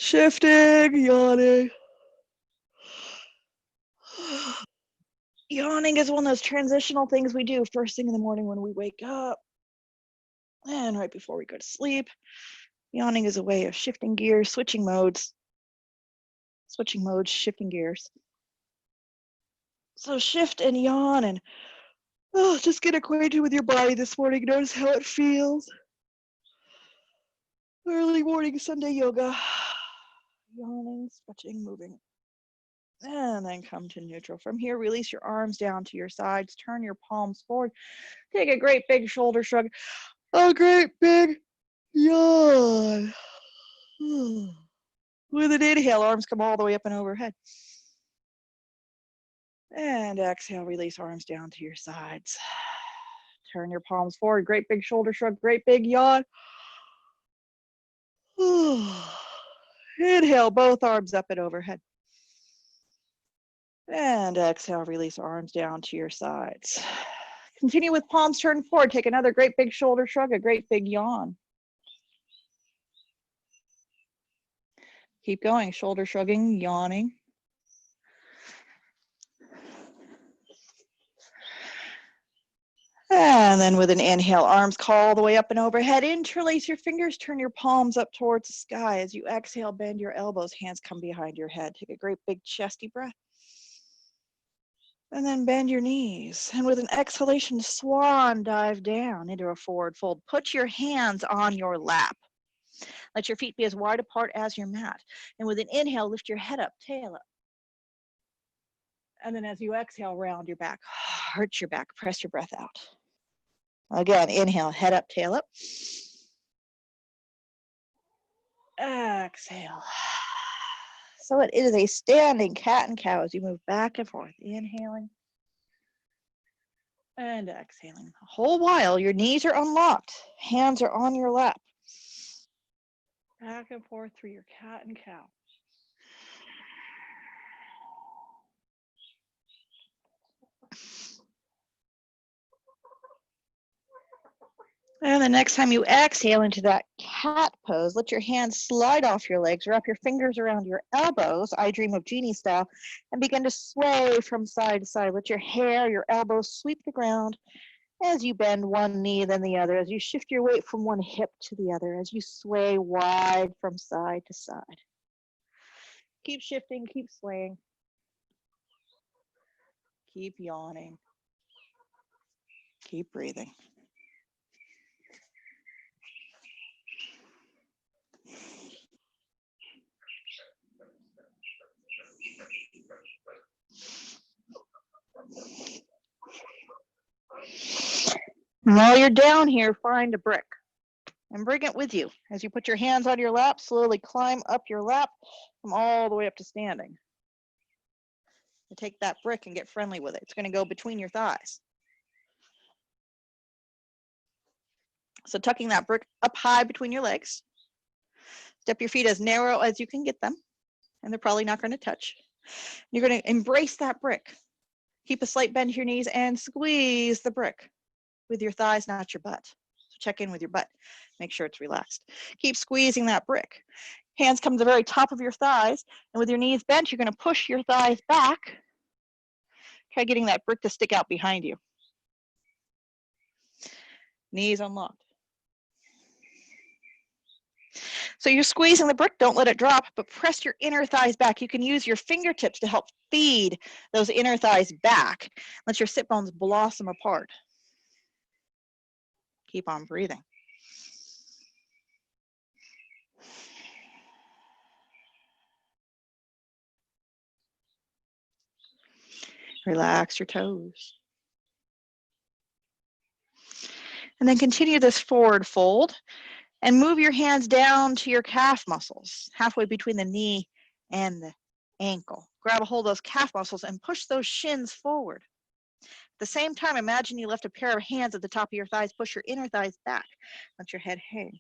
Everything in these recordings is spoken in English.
Shifting, yawning. Yawning is one of those transitional things we do first thing in the morning when we wake up and right before we go to sleep. Yawning is a way of shifting gears, switching modes, shifting gears. So shift and yawn and just get acquainted with your body this morning. Notice how it feels. Early morning Sunday yoga. Yawning, stretching, moving. And then come to neutral. From here, release your arms down to your sides. Turn your palms forward. Take a great big shoulder shrug. A great big yawn. With an inhale, arms come all the way up and overhead. And exhale, release arms down to your sides. Turn your palms forward. Great big shoulder shrug. Great big yawn. Inhale, both arms up and overhead. And exhale, release arms down to your sides. Continue with palms turned forward. Take another great big shoulder shrug, a great big yawn. Keep going, shoulder shrugging, yawning. And then with an inhale, arms call all the way up and overhead. Interlace your fingers, turn your palms up towards the sky. As you exhale, bend your elbows, hands come behind your head. Take a great big chesty breath. And then bend your knees. And with an exhalation, swan dive down into a forward fold. Put your hands on your lap. Let your feet be as wide apart as your mat. And with an inhale, lift your head up, tail up. And then as you exhale, round your back, arch your back, press your breath out. Again, inhale, head up, tail up. Exhale. So it is a standing cat and cow as you move back and forth, inhaling and exhaling. The whole while, your knees are unlocked, hands are on your lap. Back and forth through your cat and cow. And the next time you exhale into that cat pose, let your hands slide off your legs, wrap your fingers around your elbows, I Dream of Jeannie style, and begin to sway from side to side. Let your hair, your elbows sweep the ground as you bend one knee, then the other, as you shift your weight from one hip to the other, as you sway wide from side to side. Keep shifting, keep swaying. Keep yawning. Keep breathing. And while you're down here, find a brick and bring it with you. As you put your hands on your lap, slowly climb up your lap, come all the way up to standing. You take that brick and get friendly with it. It's going to go between your thighs. So tucking that brick up high between your legs. Step your feet as narrow as you can get them, and they're probably not going to touch. You're going to embrace that brick. Keep a slight bend to your knees and squeeze the brick with your thighs, not your butt. So check in with your butt. Make sure it's relaxed. Keep squeezing that brick. Hands come to the very top of your thighs, and with your knees bent, you're going to push your thighs back. Try getting that brick to stick out behind you. Knees unlocked. So you're squeezing the brick, don't let it drop, but press your inner thighs back. You can use your fingertips to help feed those inner thighs back. Let your sit bones blossom apart. Keep on breathing. Relax your toes. And then continue this forward fold and move your hands down to your calf muscles, halfway between the knee and the ankle. Grab a hold of those calf muscles and push those shins forward. At the same time, imagine you left a pair of hands at the top of your thighs. Push your inner thighs back. Let your head hang.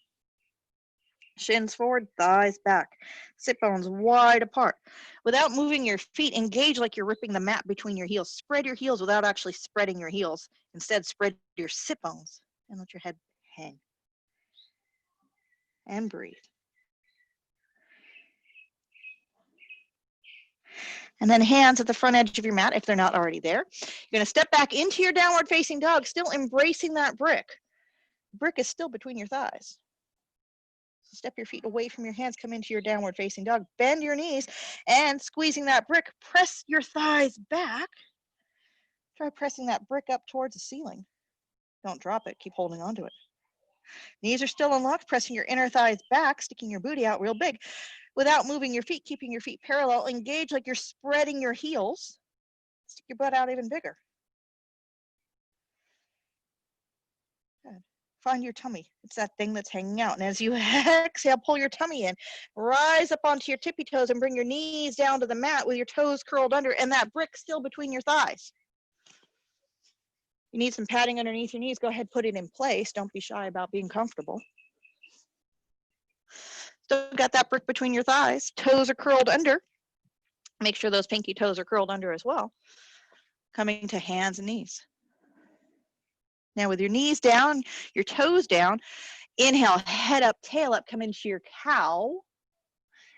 Shins forward, thighs back. Sit bones wide apart. Without moving your feet, engage like you're ripping the mat between your heels. Spread your heels without actually spreading your heels. Instead, spread your sit bones and let your head hang. And breathe. And then hands at the front edge of your mat if they're not already there. You're going to step back into your downward facing dog, still embracing that brick. The brick is still between your thighs. So step your feet away from your hands, come into your downward facing dog, bend your knees, and squeezing that brick, press your thighs back. Try pressing that brick up towards the ceiling. Don't drop it, keep holding on to it. Knees are still unlocked, pressing your inner thighs back, sticking your booty out real big without moving your feet, keeping your feet parallel. Engage like you're spreading your heels. Stick your butt out even bigger. Good. Find your tummy. It's that thing that's hanging out. And as you exhale, pull your tummy in. Rise up onto your tippy toes and bring your knees down to the mat with your toes curled under and that brick still between your thighs. You need some padding underneath your knees. Go ahead, put it in place. Don't be shy about being comfortable. Still got that brick between your thighs. Toes are curled under. Make sure those pinky toes are curled under as well. Coming to hands and knees. Now with your knees down, your toes down, inhale, head up, tail up, come into your cow.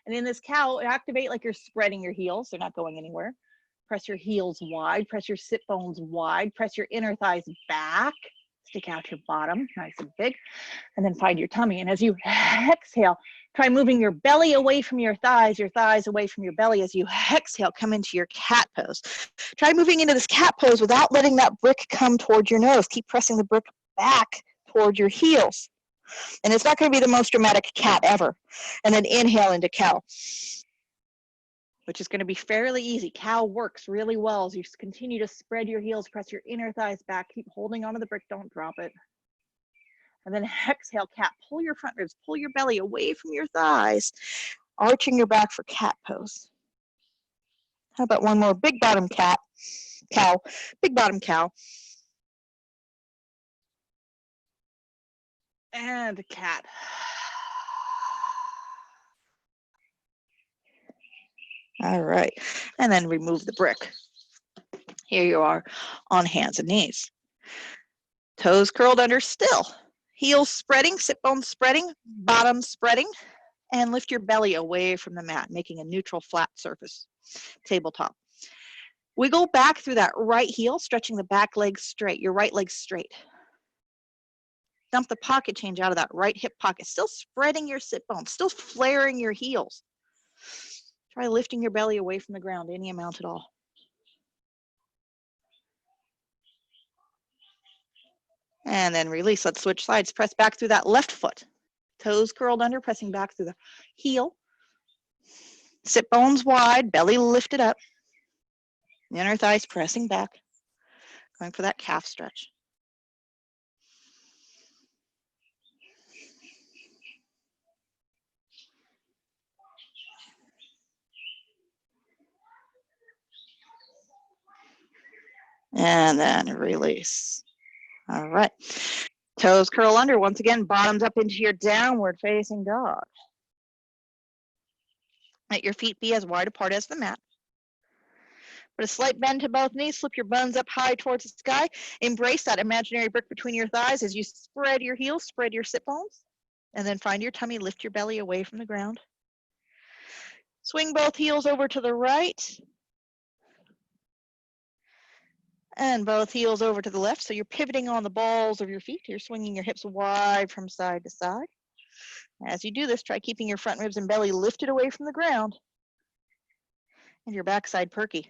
And in this cow, activate like you're spreading your heels. They're not going anywhere. Press your heels wide, press your sit bones wide, press your inner thighs back, stick out your bottom, nice and big, and then find your tummy. And as you exhale, try moving your belly away from your thighs away from your belly. As you exhale, come into your cat pose. Try moving into this cat pose without letting that brick come toward your nose. Keep pressing the brick back toward your heels. And it's not going to be the most dramatic cat ever. And then inhale into cow, which is going to be fairly easy. Cow works really well as you continue to spread your heels, press your inner thighs back, keep holding onto the brick, don't drop it. And then exhale, cat, pull your front ribs, pull your belly away from your thighs, arching your back for cat pose. How about one more? Big bottom cow, big bottom cow. And a cat. All right, and then remove the brick. Here you are on hands and knees. Toes curled under still. Heels spreading, sit bones spreading, bottom spreading, and lift your belly away from the mat, making a neutral flat surface, tabletop. Wiggle back through that right heel, stretching the back leg straight, your right leg straight. Dump the pocket change out of that right hip pocket, still spreading your sit bones, still flaring your heels. Try lifting your belly away from the ground, any amount at all. And then release. Let's switch sides. Press back through that left foot. Toes curled under, pressing back through the heel. Sit bones wide, belly lifted up. Inner thighs pressing back. Going for that calf stretch. And then release. All right. Toes curl under. Once again, bottoms up into your downward facing dog. Let your feet be as wide apart as the mat. Put a slight bend to both knees. Slip your buns up high towards the sky. Embrace that imaginary brick between your thighs as you spread your heels, spread your sit bones. And then find your tummy. Lift your belly away from the ground. Swing both heels over to the right. And both heels over to the left. So you're pivoting on the balls of your feet. You're swinging your hips wide from side to side. As you do this, try keeping your front ribs and belly lifted away from the ground and your backside perky.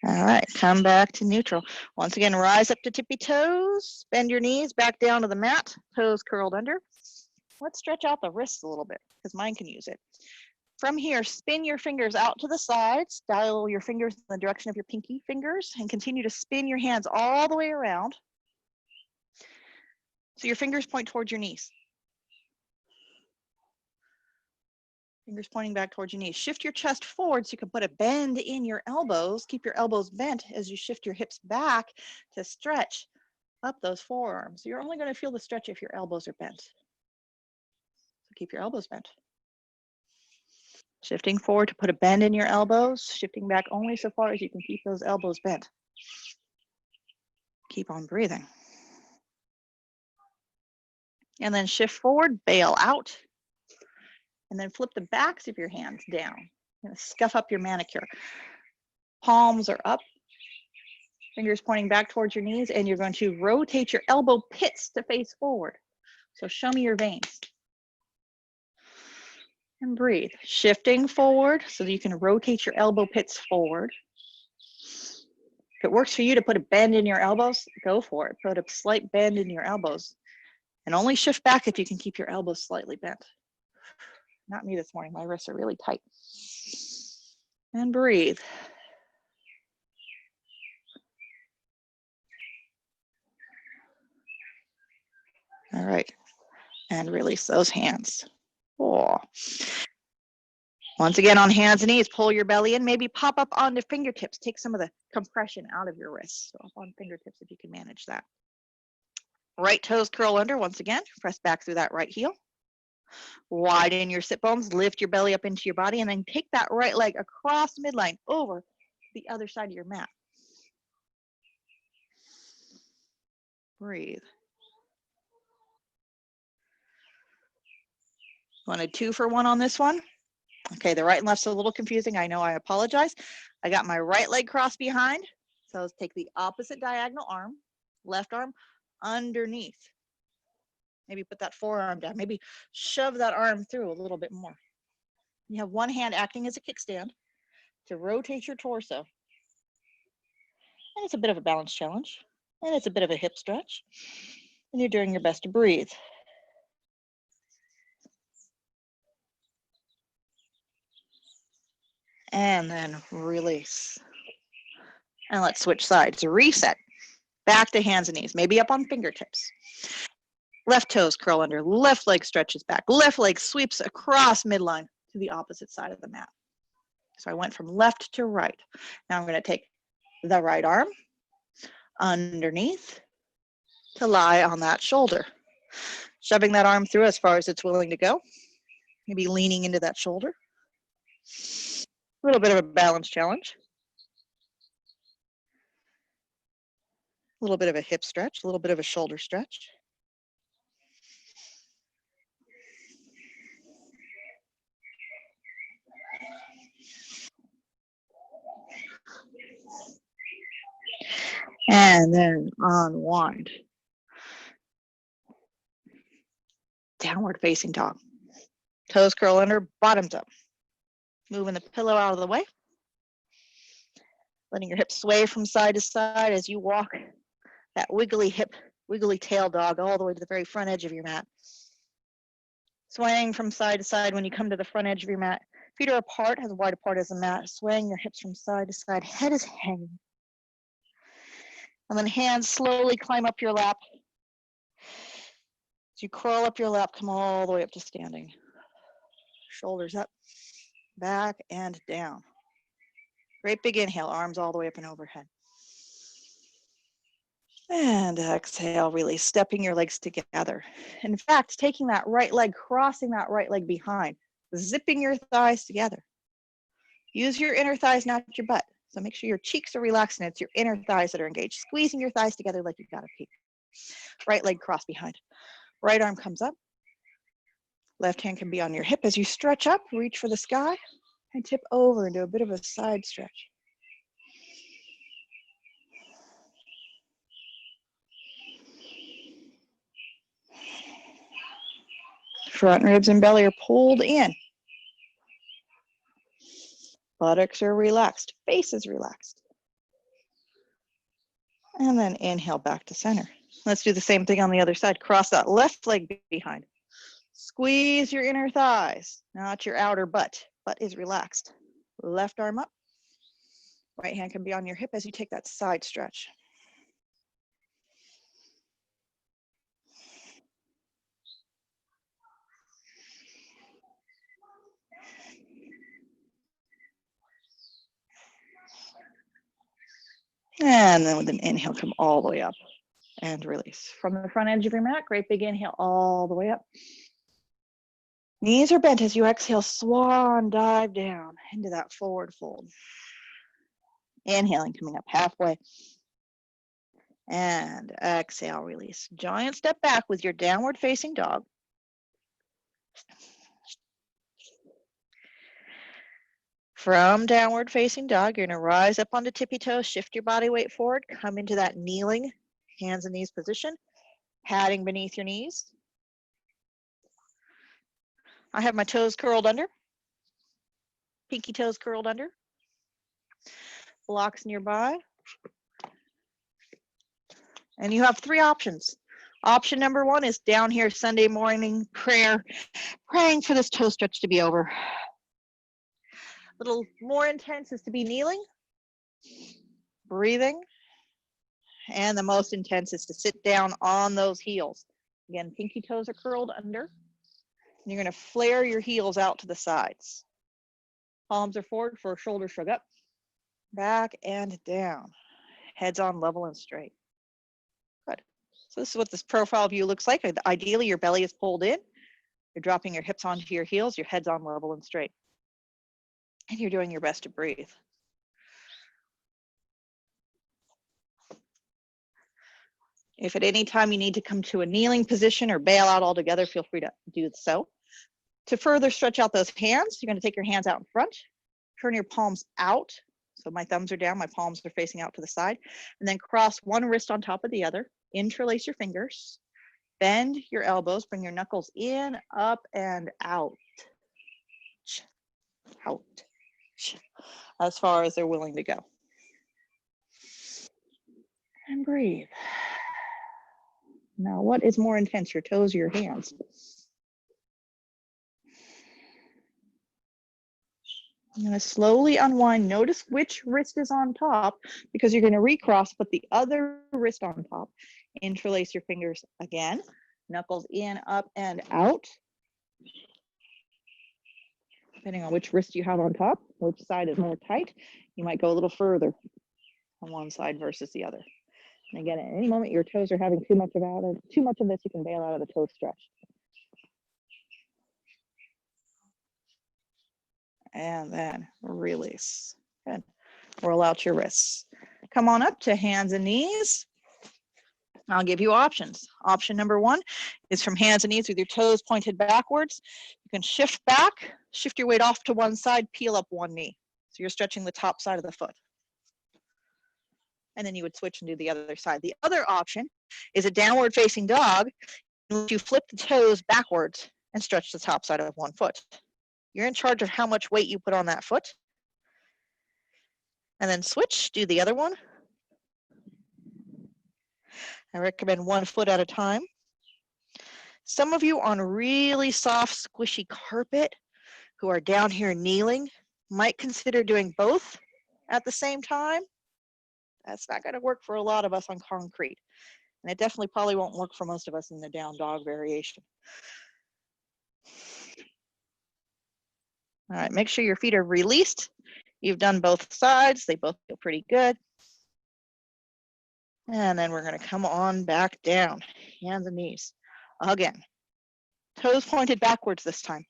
All right, come back to neutral. Once again, rise up to tippy toes, bend your knees back down to the mat, toes curled under. Let's stretch out the wrists a little bit because mine can use it. From here, spin your fingers out to the sides, dial your fingers in the direction of your pinky fingers, and continue to spin your hands all the way around. So your fingers point towards your knees. Fingers pointing back towards your knees. Shift your chest forward so you can put a bend in your elbows. Keep your elbows bent as you shift your hips back to stretch up those forearms. You're only going to feel the stretch if your elbows are bent. So keep your elbows bent. Shifting forward to put a bend in your elbows. Shifting back only so far as you can keep those elbows bent. Keep on breathing. And then shift forward, bail out. And then flip the backs of your hands down. You're gonna scuff up your manicure. Palms are up, fingers pointing back towards your knees, and you're going to rotate your elbow pits to face forward. So show me your veins. And breathe, shifting forward so that you can rotate your elbow pits forward. If it works for you to put a bend in your elbows, go for it. Put a slight bend in your elbows. And only shift back if you can keep your elbows slightly bent. Not me this morning, my wrists are really tight. And breathe. All right, and release those hands. Oh. Once again, on hands and knees, pull your belly in, maybe pop up onto fingertips. Take some of the compression out of your wrists. So up on fingertips if you can manage that. Right toes curl under once again. Press back through that right heel. Widen your sit bones, lift your belly up into your body, and then take that right leg across midline over to the other side of your mat. Breathe. Wanted 2 for 1 on this one? Okay, the right and left's a little confusing. I know, I apologize. I got my right leg crossed behind. So let's take the opposite diagonal arm, left arm underneath. Maybe put that forearm down. Maybe shove that arm through a little bit more. You have one hand acting as a kickstand to rotate your torso. And it's a bit of a balance challenge. And it's a bit of a hip stretch. And you're doing your best to breathe. And then release. And let's switch sides. Reset. Back to hands and knees, maybe up on fingertips. Left toes curl under, left leg stretches back, left leg sweeps across midline to the opposite side of the mat. So I went from left to right. Now I'm going to take the right arm underneath to lie on that shoulder. Shoving that arm through as far as it's willing to go. Maybe leaning into that shoulder. A little bit of a balance challenge. A little bit of a hip stretch, a little bit of a shoulder stretch. And then unwind. Downward facing dog. Toes curl under, bottoms up. Moving the pillow out of the way. Letting your hips sway from side to side as you walk that wiggly hip, wiggly tail dog all the way to the very front edge of your mat. Swaying from side to side when you come to the front edge of your mat. Feet are apart, as wide apart as the mat. Swaying your hips from side to side. Head is hanging. And then hands slowly climb up your lap. As you crawl up your lap, come all the way up to standing. Shoulders up, back and down. Great big inhale, arms all the way up and overhead. And exhale, release, stepping your legs together. In fact, taking that right leg, crossing that right leg behind, zipping your thighs together. Use your inner thighs, not your butt. So make sure your cheeks are relaxed and it's your inner thighs that are engaged. Squeezing your thighs together like you got a pee. Right leg crossed behind. Right arm comes up. Left hand can be on your hip as you stretch up, reach for the sky, and tip over into a bit of a side stretch. Front ribs and belly are pulled in. Buttocks are relaxed, face is relaxed. And then inhale back to center. Let's do the same thing on the other side. Cross that left leg behind. Squeeze your inner thighs, not your outer butt. Butt is relaxed. Left arm up. Right hand can be on your hip as you take that side stretch. And then with an inhale, come all the way up and release. From the front edge of your mat, great big inhale all the way up. Knees are bent as you exhale, swan dive down into that forward fold. Inhaling, coming up halfway. And exhale, release. Giant step back with your downward facing dog. From downward facing dog, you're going to rise up onto tippy toes, shift your body weight forward, come into that kneeling, hands and knees position, padding beneath your knees. I have my toes curled under, pinky toes curled under, blocks nearby. And you have three options. Option number one is down here Sunday morning prayer, praying for this toe stretch to be over. A little more intense is to be kneeling, breathing, and the most intense is to sit down on those heels. Again, pinky toes are curled under. And you're going to flare your heels out to the sides. Palms are forward for a shoulder shrug up, back and down. Heads on, level and straight. Good. So this is what this profile view looks like. Ideally, your belly is pulled in. You're dropping your hips onto your heels. Your head's on, level and straight. And you're doing your best to breathe. If at any time you need to come to a kneeling position or bail out altogether, feel free to do so. To further stretch out those hands, you're going to take your hands out in front, turn your palms out. So my thumbs are down, my palms are facing out to the side, and then cross one wrist on top of the other. Interlace your fingers, bend your elbows, bring your knuckles in, up, and out. Out. As far as they're willing to go. And breathe. Now, what is more intense, your toes or your hands? I'm going to slowly unwind. Notice which wrist is on top because you're going to recross, put the other wrist on top. Interlace your fingers again. Knuckles in, up, and out. Depending on which wrist you have on top, which side is more tight, you might go a little further on one side versus the other. And again, at any moment your toes are having too much of this, you can bail out of the toe stretch. And then release. Good. Roll out your wrists. Come on up to hands and knees. I'll give you options. Option number one is from hands and knees with your toes pointed backwards. You can shift back, shift your weight off to one side, peel up one knee. So you're stretching the top side of the foot. And then you would switch and do the other side. The other option is a downward facing dog in which you flip the toes backwards and stretch the top side of one foot. You're in charge of how much weight you put on that foot. And then switch, do the other one. I recommend 1 foot at a time. Some of you on really soft, squishy carpet who are down here kneeling might consider doing both at the same time. That's not going to work for a lot of us on concrete. And it definitely probably won't work for most of us in the down dog variation. All right, make sure your feet are released. You've done both sides. They both feel pretty good. And then we're going to come on back down, hands and knees. Again, toes pointed backwards this time.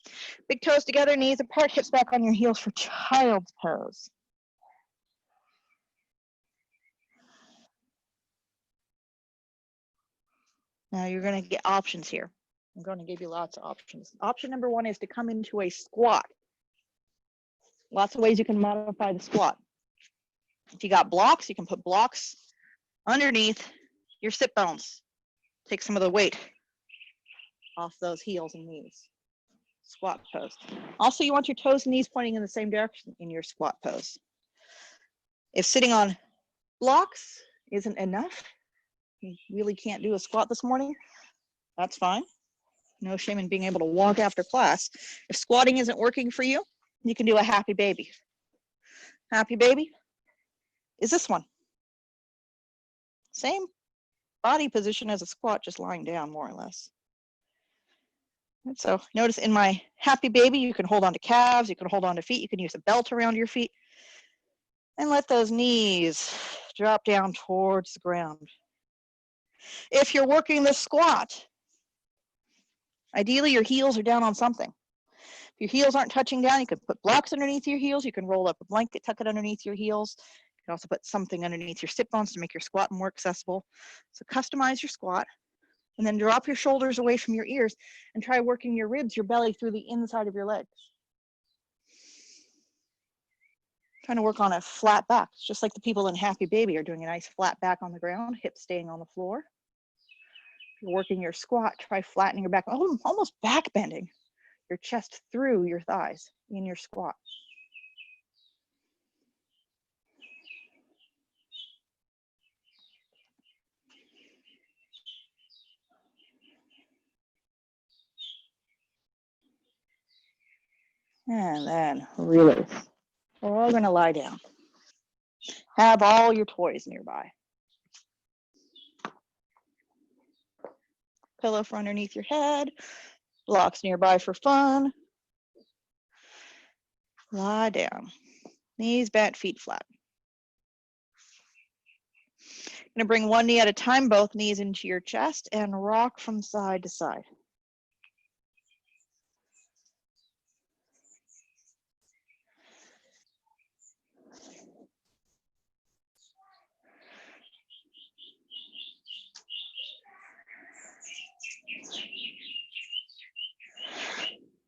Big toes together, knees apart, hips back on your heels for child's pose. Now you're going to get options here. I'm going to give you lots of options. Option number one is to come into a squat. Lots of ways you can modify the squat. If you got blocks, you can put blocks underneath your sit bones. Take some of the weight off those heels and knees. Squat pose. Also, you want your toes and knees pointing in the same direction in your squat pose. If sitting on blocks isn't enough, you really can't do a squat this morning, that's fine. No shame in being able to walk after class. If squatting isn't working for you, you can do a happy baby. Happy baby is this one. Same body position as a squat, just lying down more or less. And so notice in my happy baby, you can hold on to calves, you can hold on to feet, you can use a belt around your feet, and let those knees drop down towards the ground. If you're working the squat, ideally your heels are down on something. If your heels aren't touching down, you can put blocks underneath your heels, you can roll up a blanket, tuck it underneath your heels, You can also put something underneath your sit bones to make your squat more accessible. So customize your squat, and then drop your shoulders away from your ears and try working your ribs, your belly through the inside of your legs. Trying to work on a flat back, just like the people in Happy Baby are doing a nice flat back on the ground, hips staying on the floor. You're working your squat, try flattening your back, almost back bending your chest through your thighs in your squat. And then release. We're all going to lie down. Have all your toys nearby. Pillow for underneath your head. Blocks nearby for fun. Lie down. Knees bent, feet flat. Going to bring one knee at a time, both knees into your chest, and rock from side to side.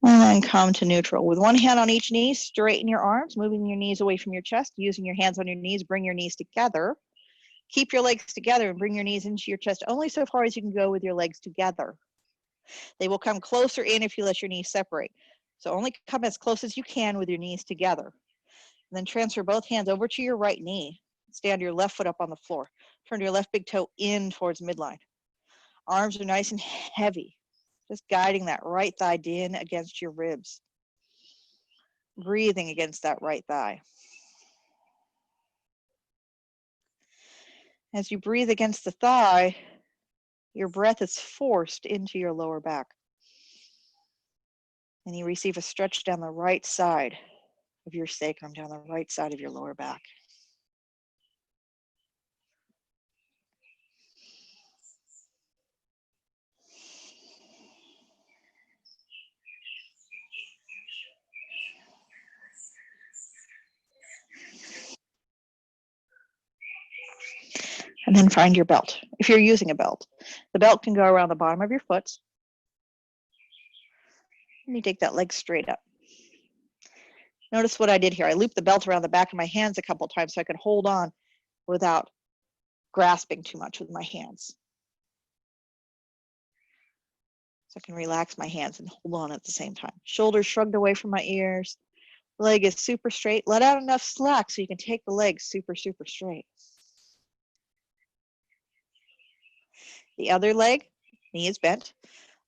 And then come to neutral. With one hand on each knee, straighten your arms, moving your knees away from your chest, using your hands on your knees, bring your knees together. Keep your legs together and bring your knees into your chest only so far as you can go with your legs together. They will come closer in if you let your knees separate. So only come as close as you can with your knees together. And then transfer both hands over to your right knee. Stand your left foot up on the floor. Turn your left big toe in towards midline. Arms are nice and heavy. Just guiding that right thigh in against your ribs. Breathing against that right thigh. As you breathe against the thigh, your breath is forced into your lower back. And you receive a stretch down the right side of your sacrum, down the right side of your lower back. And then find your belt, if you're using a belt. The belt can go around the bottom of your foot. And you take that leg straight up. Notice what I did here. I looped the belt around the back of my hands a couple times so I could hold on without grasping too much with my hands. So I can relax my hands and hold on at the same time. Shoulders shrugged away from my ears. Leg is super straight. Let out enough slack so you can take the leg super, super straight. The other leg, knee is bent.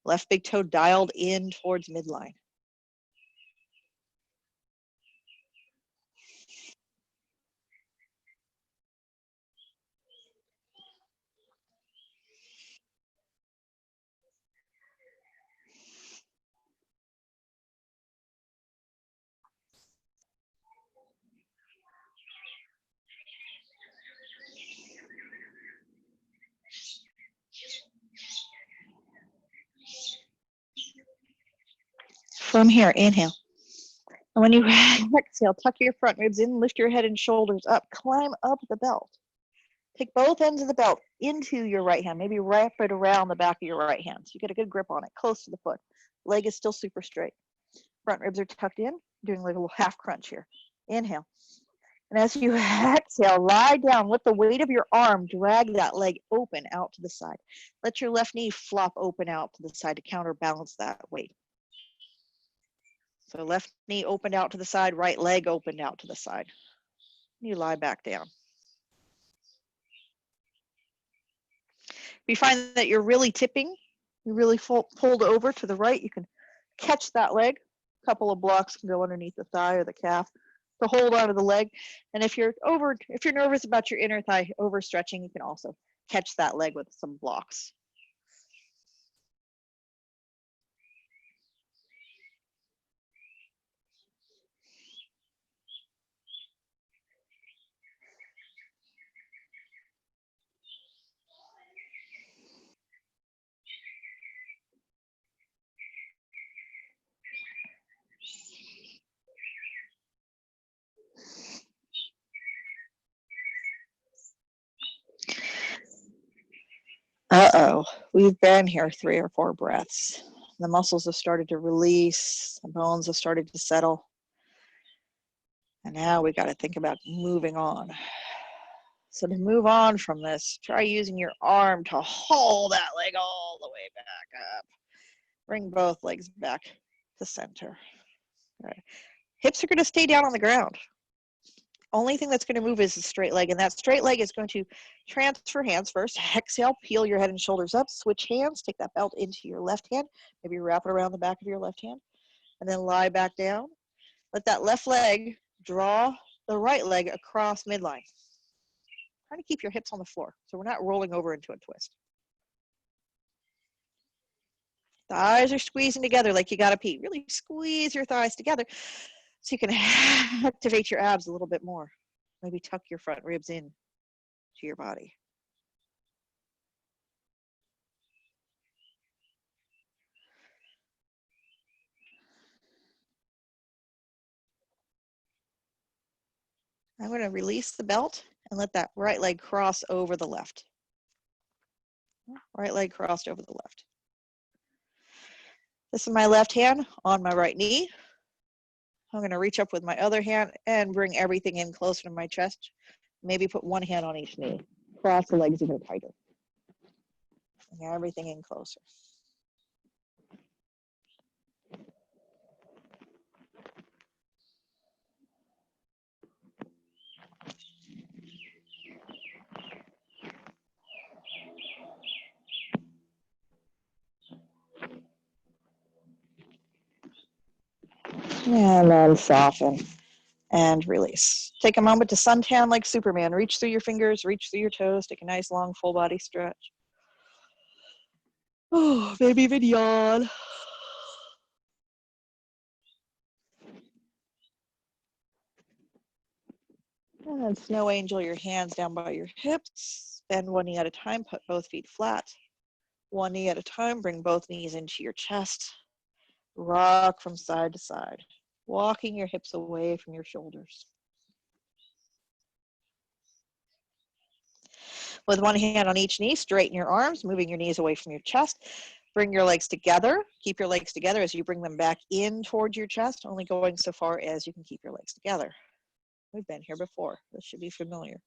Left big toe dialed in towards midline. From here, inhale. And when you exhale, tuck your front ribs in, lift your head and shoulders up, climb up the belt. Take both ends of the belt into your right hand, maybe wrap it around the back of your right hand so you get a good grip on it, close to the foot. Leg is still super straight. Front ribs are tucked in, doing like a little half crunch here. Inhale. And as you exhale, lie down. With the weight of your arm, drag that leg open out to the side. Let your left knee flop open out to the side to counterbalance that weight. So left knee opened out to the side, right leg opened out to the side. You lie back down. If you find that you're really tipping, you're really pulled over to the right, you can catch that leg. A couple of blocks can go underneath the thigh or the calf to hold onto the leg. And if you're nervous about your inner thigh overstretching, you can also catch that leg with some blocks. Uh-oh, we've been here 3 or 4 breaths. The muscles have started to release, the bones have started to settle. And now we got to think about moving on. So to move on from this, try using your arm to haul that leg all the way back up. Bring both legs back to center. All right. Hips are going to stay down on the ground. Only thing that's going to move is the straight leg, and that straight leg is going to transfer hands first. Exhale, peel your head and shoulders up, switch hands, take that belt into your left hand, maybe wrap it around the back of your left hand, and then lie back down. Let that left leg draw the right leg across midline. Try to keep your hips on the floor so we're not rolling over into a twist. Thighs are squeezing together like you gotta pee. Really squeeze your thighs together so you can activate your abs a little bit more. Maybe tuck your front ribs in to your body. I'm going to release the belt and let that right leg cross over the left. Right leg crossed over the left. This is my left hand on my right knee. I'm going to reach up with my other hand and bring everything in closer to my chest. Maybe put one hand on each knee. Cross the legs even tighter. Bring everything in closer. And then soften and release. Take a moment to suntan like Superman. Reach through your fingers, reach through your toes. Take a nice long full body stretch. Oh, maybe even yawn. And snow angel your hands down by your hips. Bend one knee at a time, put both feet flat. One knee at a time, bring both knees into your chest. Rock from side to side, walking your hips away from your shoulders. With one hand on each knee, straighten your arms, moving your knees away from your chest. Bring your legs together. Keep your legs together as you bring them back in towards your chest, only going so far as you can keep your legs together. We've been here before. This should be familiar.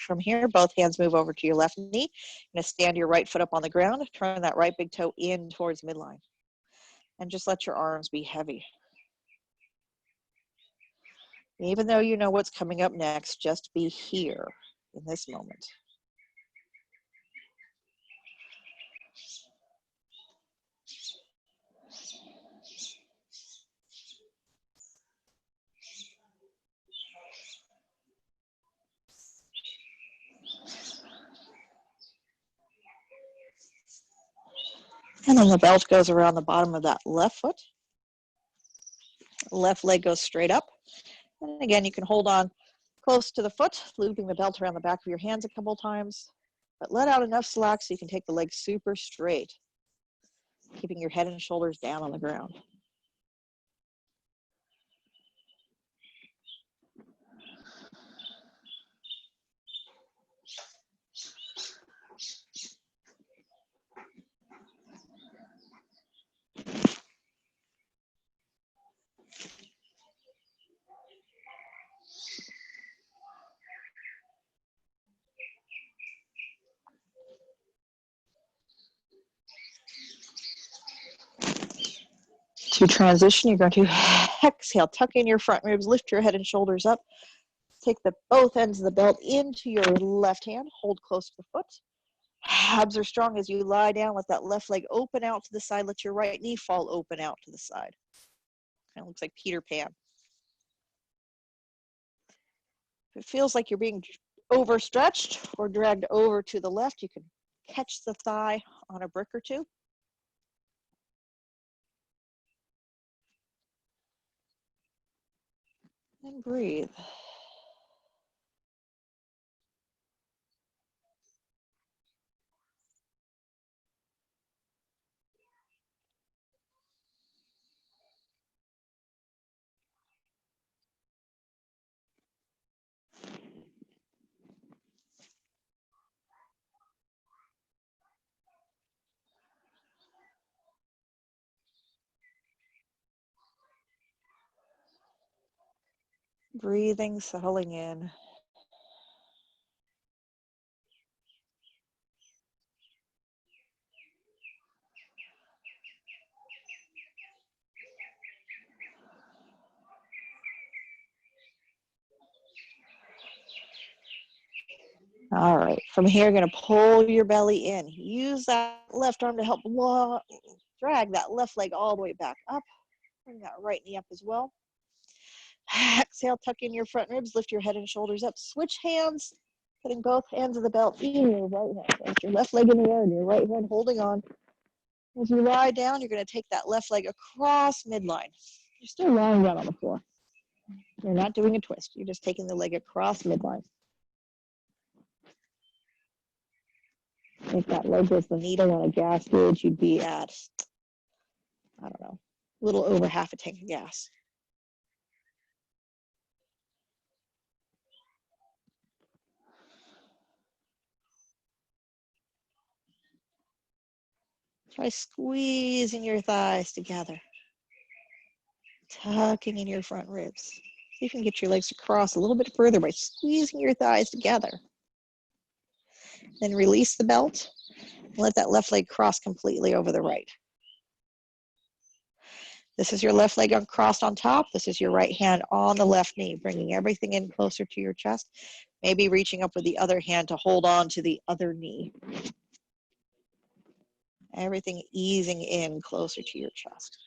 From here, both hands move over to your left knee. You're going to stand your right foot up on the ground. Turn that right big toe in towards midline. And just let your arms be heavy. Even though you know what's coming up next, just be here in this moment. And then the belt goes around the bottom of that left foot. Left leg goes straight up. And again, you can hold on close to the foot, looping the belt around the back of your hands a couple times. But let out enough slack so you can take the leg super straight, keeping your head and shoulders down on the ground. To transition, you're going to exhale, tuck in your front ribs, lift your head and shoulders up. Take both ends of the belt into your left hand, hold close to the foot. Abs are strong as you lie down. Let that left leg open out to the side. Let your right knee fall open out to the side. Kind of looks like Peter Pan. If it feels like you're being overstretched or dragged over to the left, you can catch the thigh on a brick or two. And breathe. Breathing, settling in. All right, from here, you're going to pull your belly in. Use that left arm to help drag that left leg all the way back up. Bring that right knee up as well. Exhale, tuck in your front ribs, lift your head and shoulders up. Switch hands, putting both hands of the belt in your right hand. Lift your left leg in the air and your right hand holding on. As you lie down, you're going to take that left leg across midline. You're still lying down on the floor. You're not doing a twist. You're just taking the leg across midline. If that leg was the needle on a gas gauge, you'd be at, I don't know, a little over half a tank of gas. Try squeezing your thighs together. Tucking in your front ribs. See if you can get your legs to cross a little bit further by squeezing your thighs together. Then release the belt and let that left leg cross completely over the right. This is your left leg crossed on top. This is your right hand on the left knee, bringing everything in closer to your chest. Maybe reaching up with the other hand to hold on to the other knee. Everything easing in closer to your chest.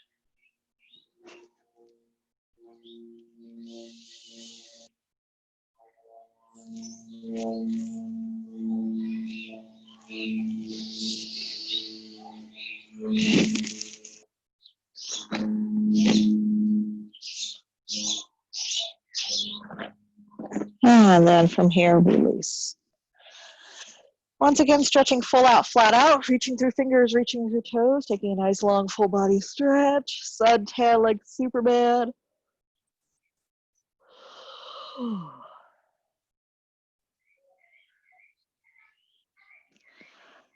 And then from here, release. Once again, stretching full out, flat out, reaching through fingers, reaching through toes, taking a nice long full body stretch, suntan like Superman.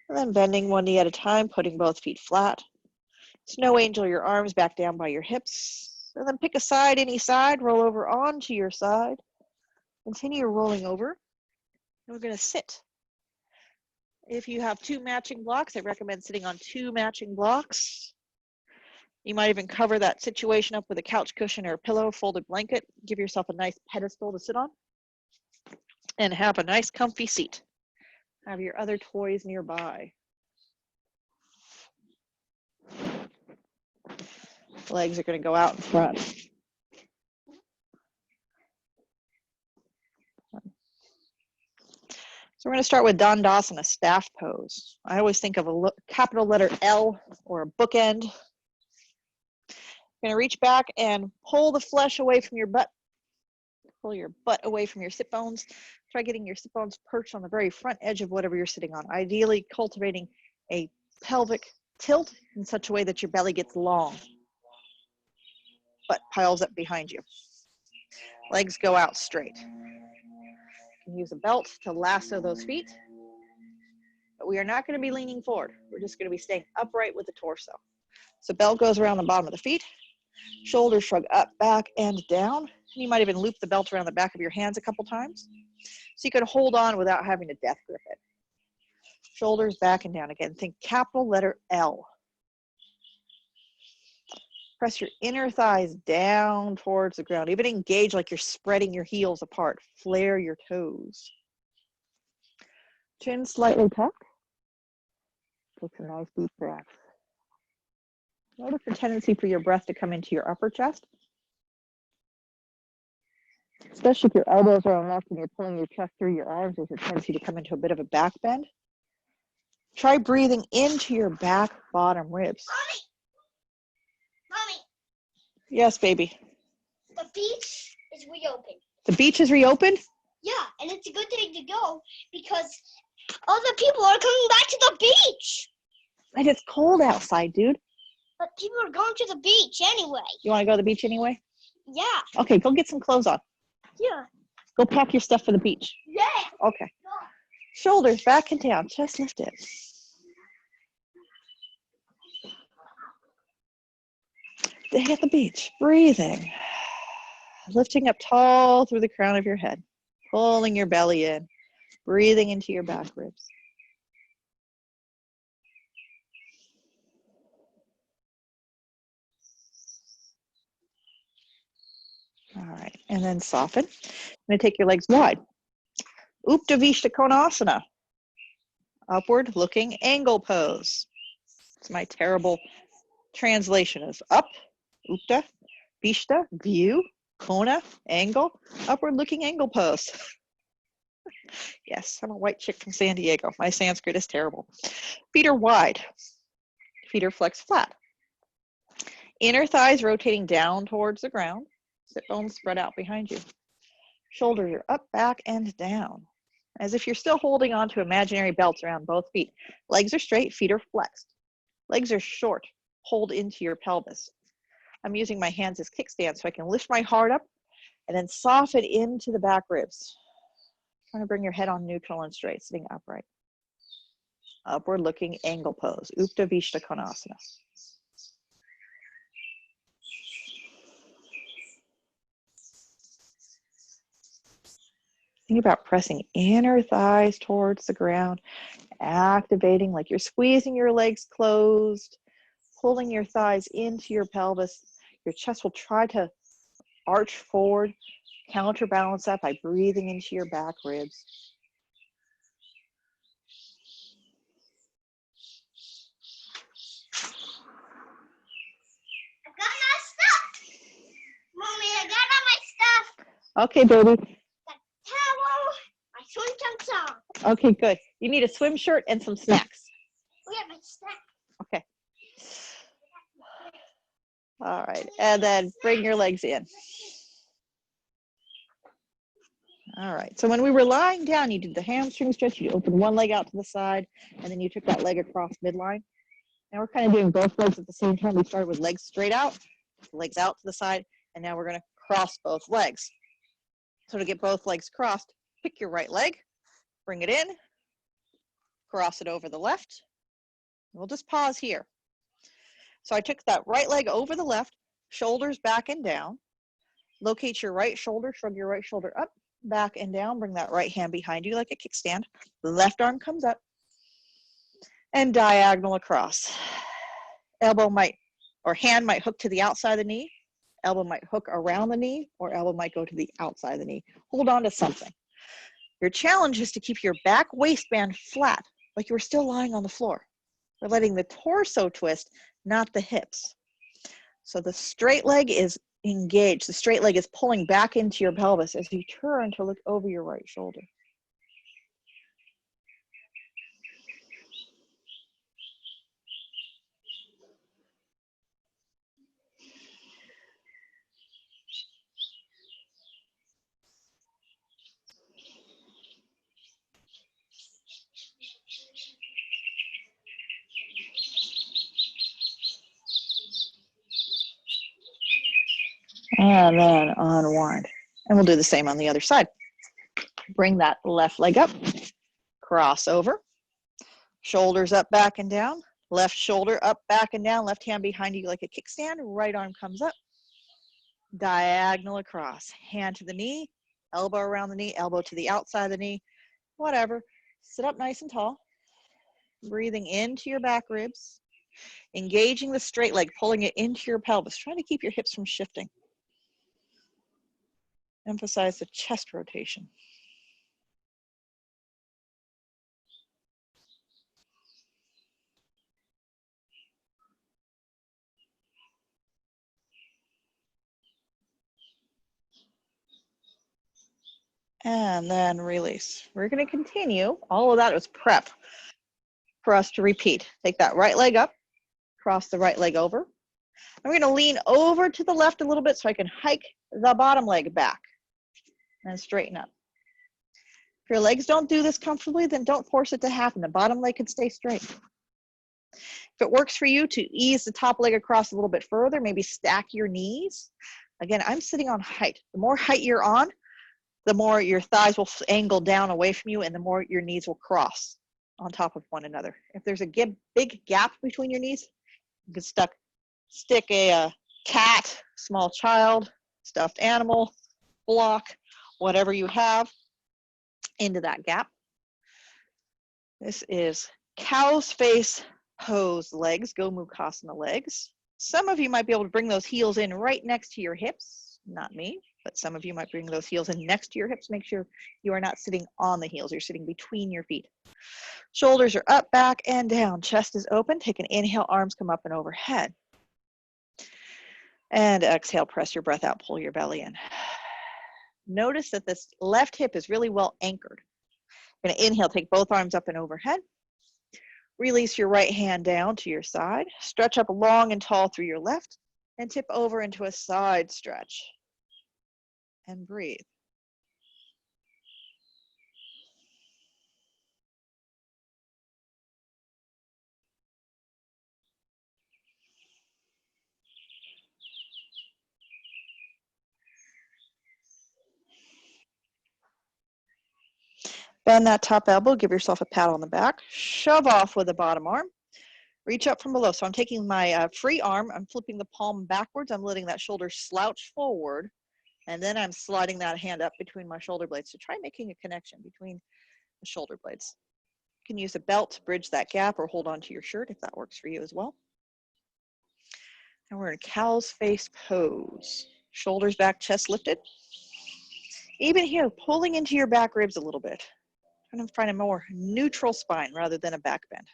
And then bending one knee at a time, putting both feet flat. Snow angel your arms back down by your hips. And then pick a side, any side, roll over onto your side. Continue rolling over. And we're going to sit. If you have two matching blocks, I recommend sitting on two matching blocks. You might even cover that situation up with a couch cushion or a pillow, folded blanket. Give yourself a nice pedestal to sit on. And have a nice comfy seat. Have your other toys nearby. Legs are going to go out in front. So we're going to start with Dandasana, staff pose. I always think of a capital letter L or a bookend. You're going to reach back and pull the flesh away from your butt. Pull your butt away from your sit bones. Try getting your sit bones perched on the very front edge of whatever you're sitting on, ideally cultivating a pelvic tilt in such a way that your belly gets long. Butt piles up behind you. Legs go out straight. You can use a belt to lasso those feet. But we are not going to be leaning forward. We're just going to be staying upright with the torso. So belt goes around the bottom of the feet. Shoulders shrug up, back, and down. You might even loop the belt around the back of your hands a couple times. So you can hold on without having to death grip it. Shoulders back and down again. Think capital letter L. Press your inner thighs down towards the ground. Even engage like you're spreading your heels apart. Flare your toes. Chin slightly tucked. Take some nice deep breaths. Notice the tendency for your breath to come into your upper chest. Especially if your elbows are unlocked and you're pulling your chest through your arms, there's a tendency to come into a bit of a back bend. Try breathing into your back bottom ribs. Mommy. Yes, baby. The beach is reopened. The beach is reopened? Yeah, and it's a good day to go because all the people are coming back to the beach. And it's cold outside, dude. But people are going to the beach anyway. You want to go to the beach anyway? Yeah. Okay, go get some clothes on. Yeah. Go pack your stuff for the beach. Yeah. Okay. Shoulders back and down, chest lifted. Day at the beach, breathing. Lifting up tall through the crown of your head, pulling your belly in, breathing into your back ribs. All right, and then soften. I'm going to take your legs wide. Uttanasana Konasana, upward looking angle pose. It's my terrible translation is up, Uttanasana, Vishta, view, Kona, angle, upward looking angle pose. Yes, I'm a white chick from San Diego. My Sanskrit is terrible. Feet are wide. Feet are flexed flat. Inner thighs rotating down towards the ground. Sit bones spread out behind you. Shoulders are up, back, and down, as if you're still holding on to imaginary belts around both feet. Legs are straight, feet are flexed. Legs are short. Hold into your pelvis. I'm using my hands as kickstands so I can lift my heart up and then soften into the back ribs. Trying to bring your head on neutral and straight, sitting upright. Upward looking angle pose, Uttanasana Konasana. Think about pressing inner thighs towards the ground, activating like you're squeezing your legs closed, pulling your thighs into your pelvis. Your chest will try to arch forward, counterbalance that by breathing into your back ribs. I got my stuff. Mommy, I got all my stuff. Okay, baby. The towel, my swim trunks on. Okay, good. You need a swim shirt and some snacks. We have my snack. Okay. All right, and then bring your legs in. All right, so when we were lying down, you did the hamstring stretch. You opened one leg out to the side, and then you took that leg across midline. Now we're kind of doing both legs at the same time. We started with legs straight out, legs out to the side, and now we're going to cross both legs. So to get both legs crossed, pick your right leg, bring it in, cross it over the left. We'll just pause here. So I took that right leg over the left, shoulders back and down. Locate your right shoulder, shrug your right shoulder up, back and down. Bring that right hand behind you like a kickstand. Left arm comes up and diagonal across. Elbow might, or hand might hook to the outside of the knee. Elbow might hook around the knee, or elbow might go to the outside of the knee. Hold on to something. Your challenge is to keep your back waistband flat, like you were still lying on the floor. We're letting the torso twist, not the hips. So the straight leg is engaged. The straight leg is pulling back into your pelvis as you turn to look over your right shoulder. And then unwind. And we'll do the same on the other side. Bring that left leg up, cross over, shoulders up, back and down, left shoulder up, back and down, left hand behind you like a kickstand, right arm comes up, diagonal across, hand to the knee, elbow around the knee, elbow to the outside of the knee, whatever. Sit up nice and tall, breathing into your back ribs, engaging the straight leg, pulling it into your pelvis, trying to keep your hips from shifting. Emphasize the chest rotation. And then release. We're going to continue. All of that was prep for us to repeat. Take that right leg up, cross the right leg over. I'm going to lean over to the left a little bit so I can hike the bottom leg back and straighten up. If your legs don't do this comfortably, then don't force it to happen. The bottom leg can stay straight. If it works for you to ease the top leg across a little bit further, maybe stack your knees. Again, I'm sitting on height. The more height you're on, the more your thighs will angle down away from you and the more your knees will cross on top of one another. If there's a big gap between your knees, you can stick a cat, small child, stuffed animal, block, whatever you have into that gap. This is cow's face pose legs, Gomukhasana legs. Some of you might be able to bring those heels in right next to your hips. Not me, but some of you might bring those heels in next to your hips. Make sure you are not sitting on the heels. You're sitting between your feet. Shoulders are up, back, and down. Chest is open. Take an inhale, arms come up and overhead. And exhale, press your breath out, pull your belly in. Notice that this left hip is really well anchored. You're going to inhale, take both arms up and overhead. Release your right hand down to your side. Stretch up long and tall through your left and tip over into a side stretch. And breathe. Bend that top elbow, give yourself a pat on the back. Shove off with the bottom arm. Reach up from below. So I'm taking my free arm, I'm flipping the palm backwards. I'm letting that shoulder slouch forward. And then I'm sliding that hand up between my shoulder blades. So try making a connection between the shoulder blades. You can use a belt to bridge that gap or hold on to your shirt if that works for you as well. And we're in cow's face pose. Shoulders back, chest lifted. Even here, pulling into your back ribs a little bit. Trying to find a more neutral spine rather than a back bend.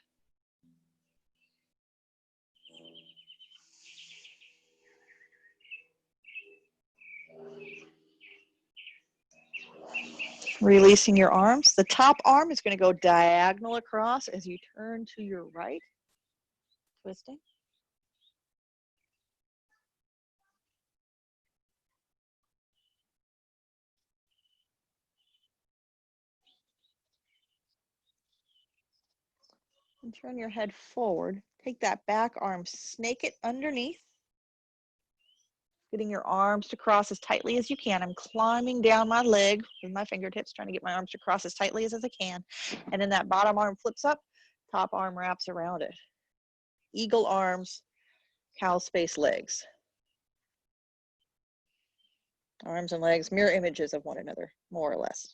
Releasing your arms. The top arm is going to go diagonal across as you turn to your right. Twisting. And turn your head forward. Take that back arm, snake it underneath. Getting your arms to cross as tightly as you can. I'm climbing down my leg with my fingertips, trying to get my arms to cross as tightly as I can. And then that bottom arm flips up, top arm wraps around it. Eagle arms, cow's face legs. Arms and legs, mirror images of one another, more or less.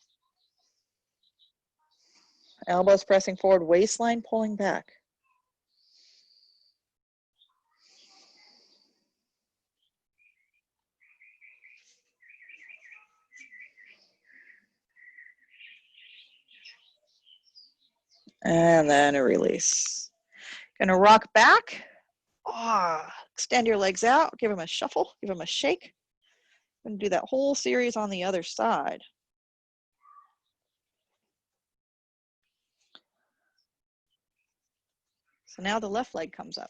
Elbows pressing forward, waistline pulling back. And then a release. Gonna rock back. Extend your legs out, give them a shuffle, give them a shake. I'm gonna do that whole series on the other side. So now the left leg comes up.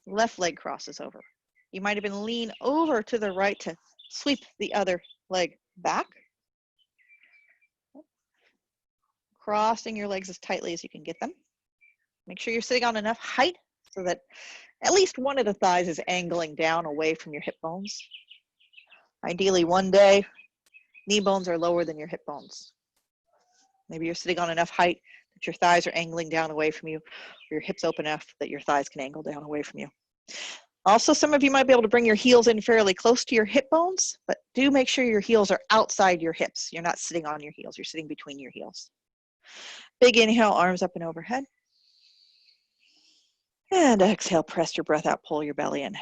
Left leg crosses over. You might even lean over to the right to sweep the other leg back. Crossing your legs as tightly as you can get them. Make sure you're sitting on enough height so that at least one of the thighs is angling down away from your hip bones. Ideally, one day, knee bones are lower than your hip bones. Maybe you're sitting on enough height that your thighs are angling down away from you, or your hips open enough that your thighs can angle down away from you. Also, some of you might be able to bring your heels in fairly close to your hip bones, but do make sure your heels are outside your hips. You're not sitting on your heels, you're sitting between your heels. Big inhale, arms up and overhead. And exhale, press your breath out, pull your belly in.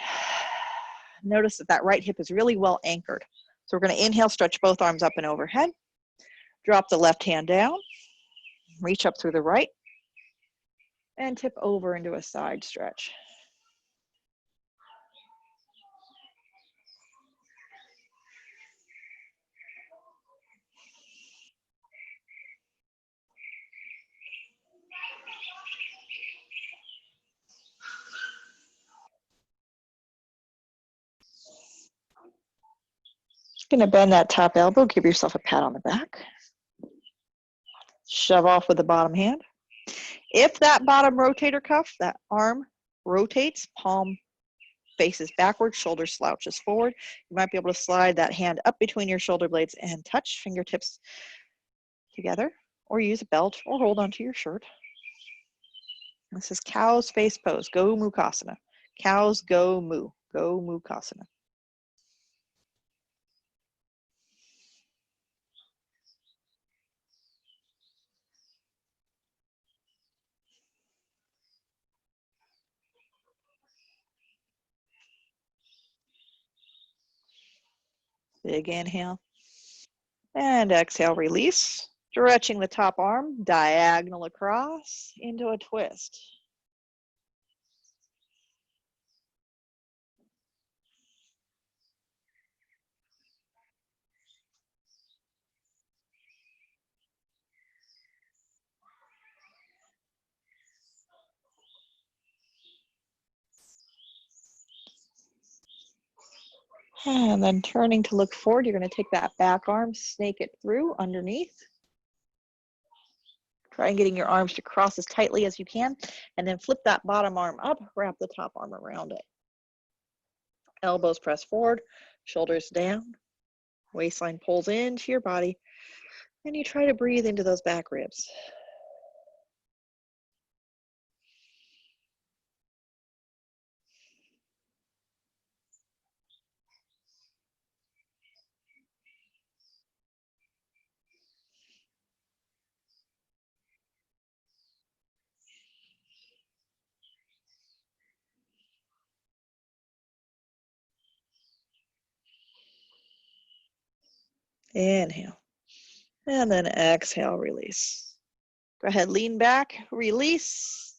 Notice that that right hip is really well anchored. So we're going to inhale, stretch both arms up and overhead. Drop the left hand down. Reach up through the right. And tip over into a side stretch. Going to bend that top elbow, give yourself a pat on the back. Shove off with the bottom hand. If that bottom rotator cuff, that arm rotates, palm faces backwards, shoulder slouches forward, you might be able to slide that hand up between your shoulder blades and touch fingertips together, or use a belt, or hold onto your shirt. This is cow's face pose, Gomukhasana. Cows go moo, Gomukhasana. Big inhale. And exhale, release. Stretching the top arm diagonal across into a twist. And then turning to look forward, you're going to take that back arm, snake it through underneath. Try and getting your arms to cross as tightly as you can, and then flip that bottom arm up, wrap the top arm around it. Elbows press forward, shoulders down, waistline pulls into your body, and you try to breathe into those back ribs. Inhale, and then exhale, release. Go ahead, lean back, release,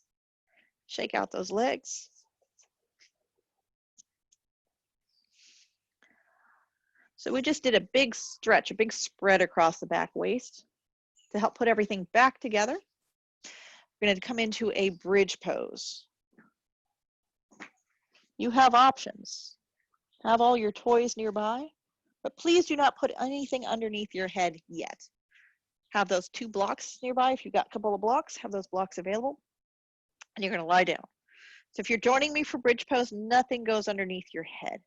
shake out those legs. So we just did a big stretch, a big spread across the back waist to help put everything back together. We're going to come into a bridge pose. You have options. Have all your toys nearby, but please do not put anything underneath your head yet. Have those 2 blocks nearby. If you've got a couple of blocks, have those blocks available, and you're going to lie down. So if you're joining me for bridge pose, nothing goes underneath your head.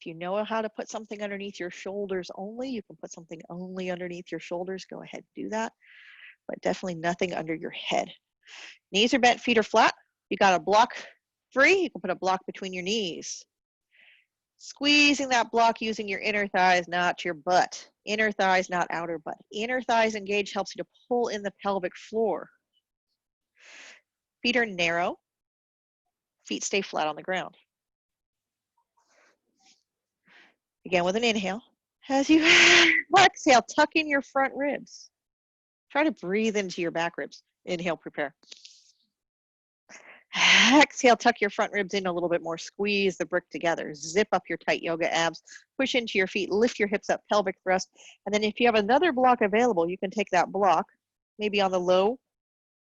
If you know how to put something underneath your shoulders only, you can put something only underneath your shoulders. Go ahead and do that, but definitely nothing under your head. Knees are bent, feet are flat. You got a block free, you can put a block between your knees. Squeezing that block using your inner thighs, not your butt. Inner thighs, not outer butt. Inner thighs engaged helps you to pull in the pelvic floor. Feet are narrow. Feet stay flat on the ground. Again with an inhale. As you exhale, tuck in your front ribs. Try to breathe into your back ribs. Inhale, prepare. Exhale, tuck your front ribs in a little bit more. Squeeze the brick together. Zip up your tight yoga abs. Push into your feet. Lift your hips up, pelvic thrust. And then if you have another block available, you can take that block, maybe on the low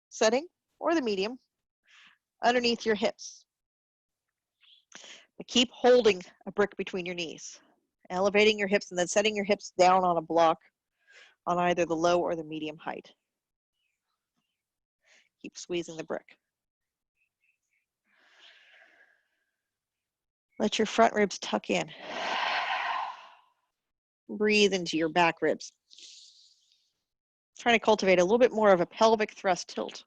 setting or the medium, underneath your hips. But keep holding a brick between your knees. Elevating your hips and then setting your hips down on a block on either the low or the medium height. Keep squeezing the brick. Let your front ribs tuck in. Breathe into your back ribs. Trying to cultivate a little bit more of a pelvic thrust tilt.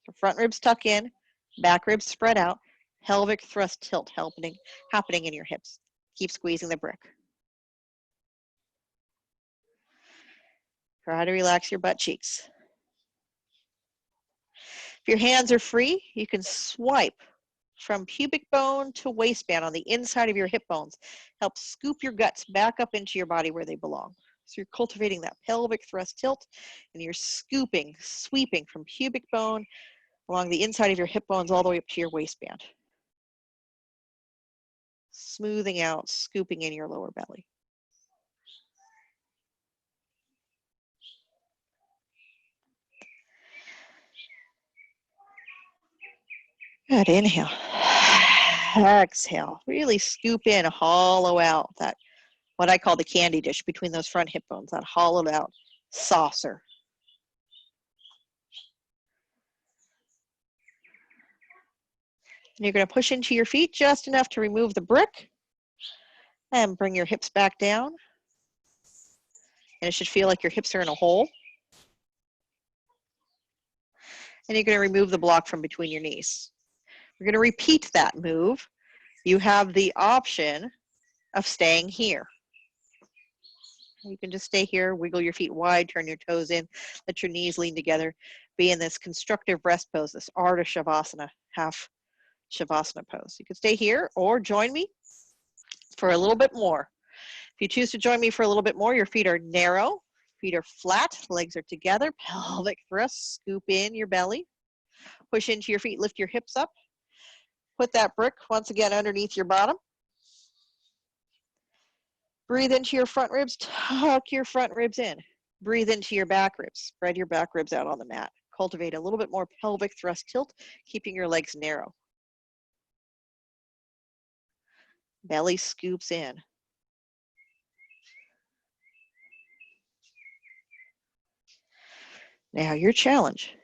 So front ribs tuck in, back ribs spread out, pelvic thrust tilt happening in your hips. Keep squeezing the brick. Try to relax your butt cheeks. If your hands are free, you can swipe from pubic bone to waistband on the inside of your hip bones. Help scoop your guts back up into your body where they belong. So you're cultivating that pelvic thrust tilt, and you're scooping, sweeping from pubic bone along the inside of your hip bones all the way up to your waistband. Smoothing out, scooping in your lower belly. Good, inhale. Exhale, really scoop in, hollow out that, what I call the candy dish between those front hip bones, that hollowed out saucer. And you're going to push into your feet just enough to remove the brick and bring your hips back down. And it should feel like your hips are in a hole. And you're going to remove the block from between your knees. We're going to repeat that move. You have the option of staying here. You can just stay here, wiggle your feet wide, turn your toes in, let your knees lean together, be in this constructive rest pose, this Ardha Shavasana, half Shavasana pose. You can stay here or join me for a little bit more. If you choose to join me for a little bit more, your feet are narrow, feet are flat, legs are together, pelvic thrust, scoop in your belly, push into your feet, lift your hips up, put that brick once again underneath your bottom. Breathe into your front ribs, tuck your front ribs in. Breathe into your back ribs, spread your back ribs out on the mat. Cultivate a little bit more pelvic thrust tilt, keeping your legs narrow. Belly scoops in. Now your challenge,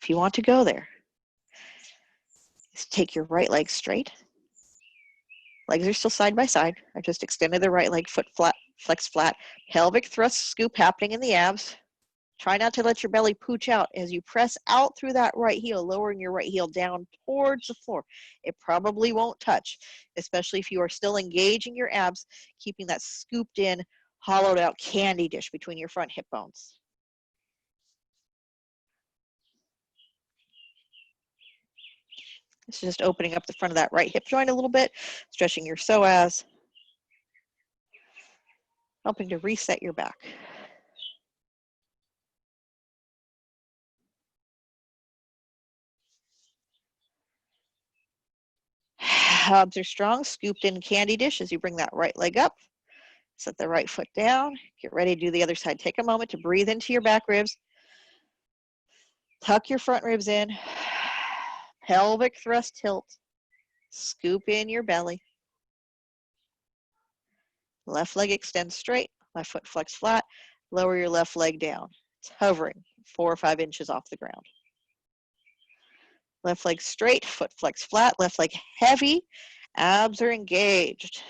if you want to go there, is take your right leg straight. Legs are still side by side. I just extended the right leg, foot flat, flex flat. Pelvic thrust scoop happening in the abs. Try not to let your belly pooch out as you press out through that right heel, lowering your right heel down towards the floor. It probably won't touch, especially if you are still engaging your abs, keeping that scooped in, hollowed out candy dish between your front hip bones. This is just opening up the front of that right hip joint a little bit, stretching your psoas, helping to reset your back. Abs are strong, scooped in candy dish as you bring that right leg up. Set the right foot down. Get ready to do the other side. Take a moment to breathe into your back ribs. Tuck your front ribs in. Pelvic thrust tilt. Scoop in your belly. Left leg extends straight. Left foot flex flat. Lower your left leg down. It's hovering 4 or 5 inches off the ground. Left leg straight, foot flex flat, left leg heavy, abs are engaged.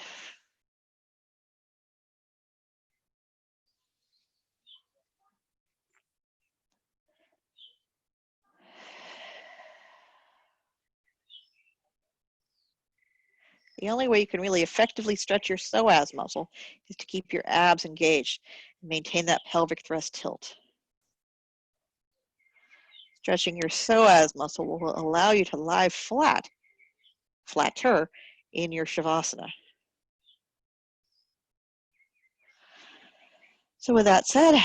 The only way you can really effectively stretch your psoas muscle is to keep your abs engaged and maintain that pelvic thrust tilt. Stretching your psoas muscle will allow you to lie flat, flatter, in your shavasana. So with that said,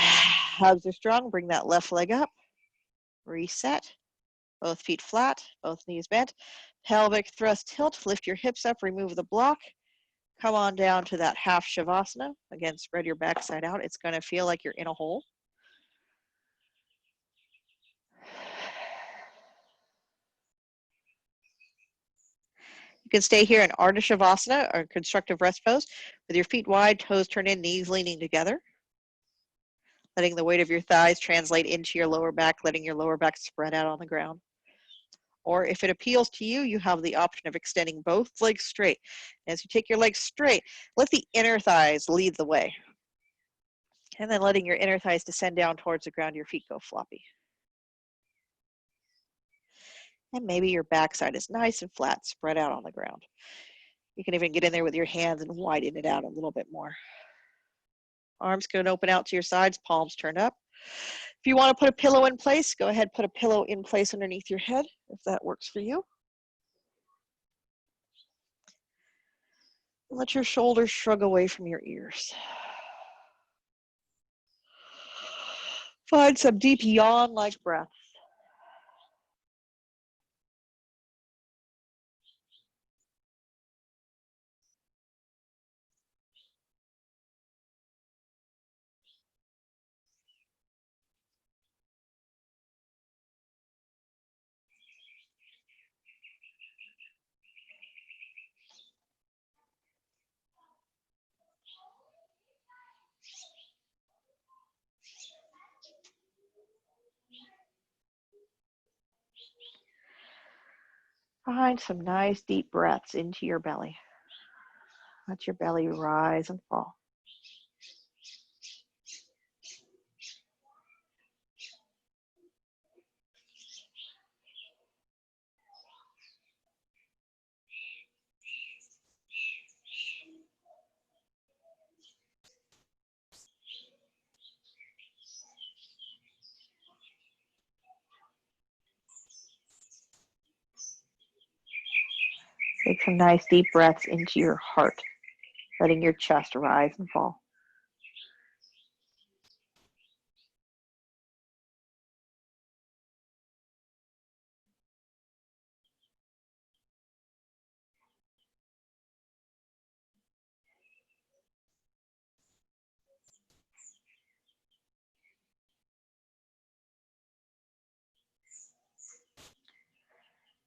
abs are strong. Bring that left leg up. Reset. Both feet flat, both knees bent. Pelvic thrust tilt. Lift your hips up. Remove the block. Come on down to that half shavasana. Again, spread your backside out. It's going to feel like you're in a hole. You can stay here in Ardha Shavasana or constructive rest pose with your feet wide, toes turned in, knees leaning together. Letting the weight of your thighs translate into your lower back, letting your lower back spread out on the ground. Or if it appeals to you, you have the option of extending both legs straight. As you take your legs straight, let the inner thighs lead the way. And then letting your inner thighs descend down towards the ground, your feet go floppy. And maybe your backside is nice and flat, spread out on the ground. You can even get in there with your hands and widen it out a little bit more. Arms can open out to your sides, palms turned up. If you want to put a pillow in place, go ahead, put a pillow in place underneath your head, if that works for you. Let your shoulders shrug away from your ears. Find some deep yawn-like breaths. Find some nice deep breaths into your belly. Let your belly rise and fall. Take some nice deep breaths into your heart. letting your chest rise and fall.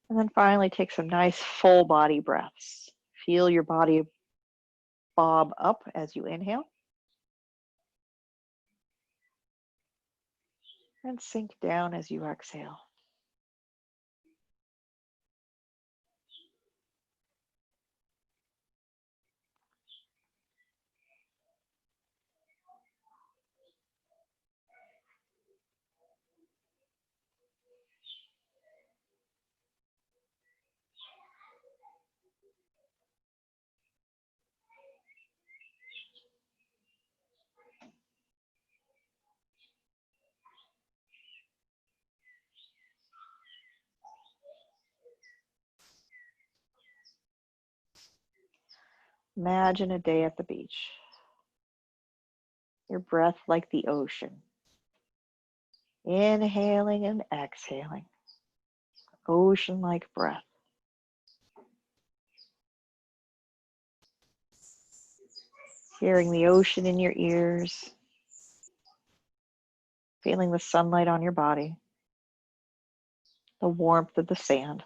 And then finally take some nice full body breaths. Feel your body bob up as you inhale. And sink down as you exhale. Imagine a day at the beach. Your breath like the ocean. Inhaling and exhaling. Ocean-like breath. Hearing the ocean in your ears. Feeling the sunlight on your body. The warmth of the sand.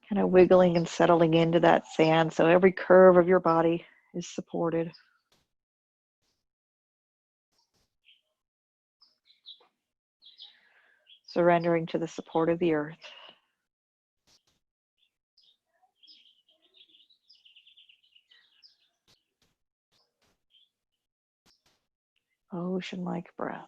Kind of wiggling and settling into that sand so every curve of your body is supported. Surrendering to the support of the earth. Ocean-like breath.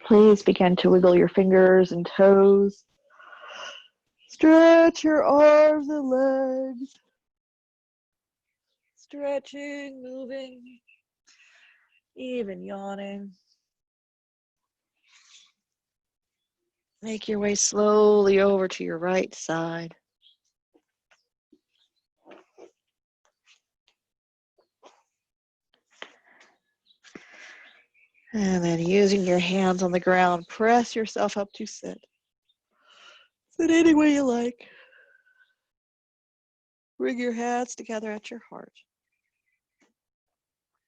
Please begin to wiggle your fingers and toes. Stretch your arms and legs. Stretching, moving, even yawning. Make your way slowly over to your right side. And then using your hands on the ground, press yourself up to sit. Sit any way you like. Bring your hands together at your heart.